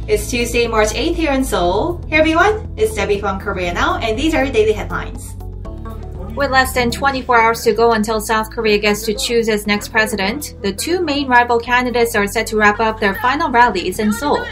It's Tuesday, March 8th here in Seoul. Hey everyone, it's Debbie from Korea Now, and these are your daily headlines. With less than 24 hours to go until South Korea gets to choose its next president, the two main rival candidates are set to wrap up their final rallies in Seoul.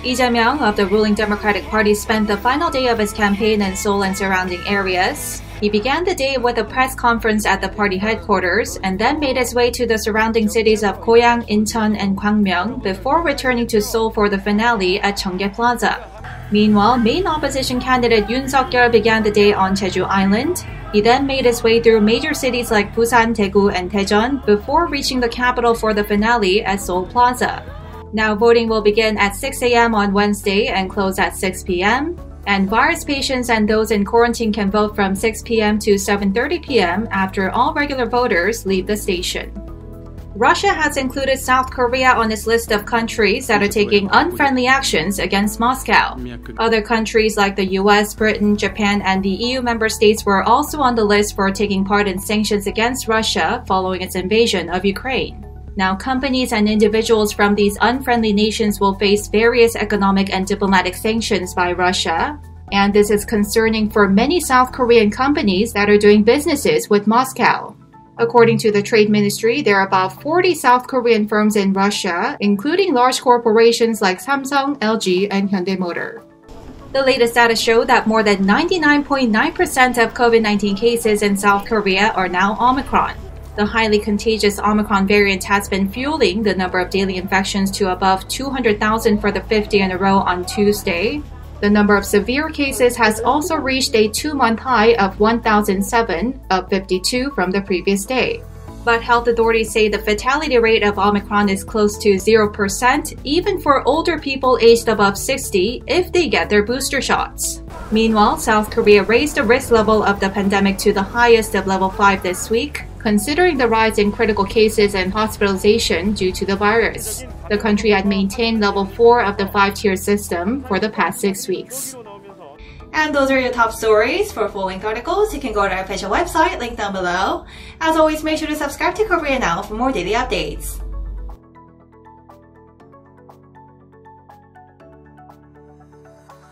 Lee Jae-myung of the ruling Democratic Party spent the final day of his campaign in Seoul and surrounding areas. He began the day with a press conference at the party headquarters and then made his way to the surrounding cities of Goyang, Incheon, and Gwangmyeong before returning to Seoul for the finale at Cheonggae Plaza. Meanwhile, main opposition candidate Yoon Seok-yeol began the day on Jeju Island. He then made his way through major cities like Busan, Daegu, and Daejeon before reaching the capital for the finale at Seoul Plaza. Now voting will begin at 6 a.m. on Wednesday and close at 6 p.m. And virus patients and those in quarantine can vote from 6 p.m. to 7:30 p.m. after all regular voters leave the station. Russia has included South Korea on its list of countries that are taking unfriendly actions against Moscow. Other countries like the US, Britain, Japan, and the EU member states were also on the list for taking part in sanctions against Russia following its invasion of Ukraine. Now, companies and individuals from these unfriendly nations will face various economic and diplomatic sanctions by Russia. And this is concerning for many South Korean companies that are doing businesses with Moscow. According to the Trade Ministry, there are about 40 South Korean firms in Russia, including large corporations like Samsung, LG, and Hyundai Motor. The latest data show that more than 99.9% of COVID-19 cases in South Korea are now Omicron. The highly contagious Omicron variant has been fueling the number of daily infections to above 200,000 for the 5th day in a row on Tuesday. The number of severe cases has also reached a 2-month high of 1,007, up 52 from the previous day. But health authorities say the fatality rate of Omicron is close to 0%, even for older people aged above 60 if they get their booster shots. Meanwhile, South Korea raised the risk level of the pandemic to the highest of level 5 this week, considering the rise in critical cases and hospitalization due to the virus. The country had maintained level 4 of the 5-tier system for the past 6 weeks. And those are your top stories. For full-length articles, you can go to our official website, linked down below. As always, make sure to subscribe to Korea Now for more daily updates.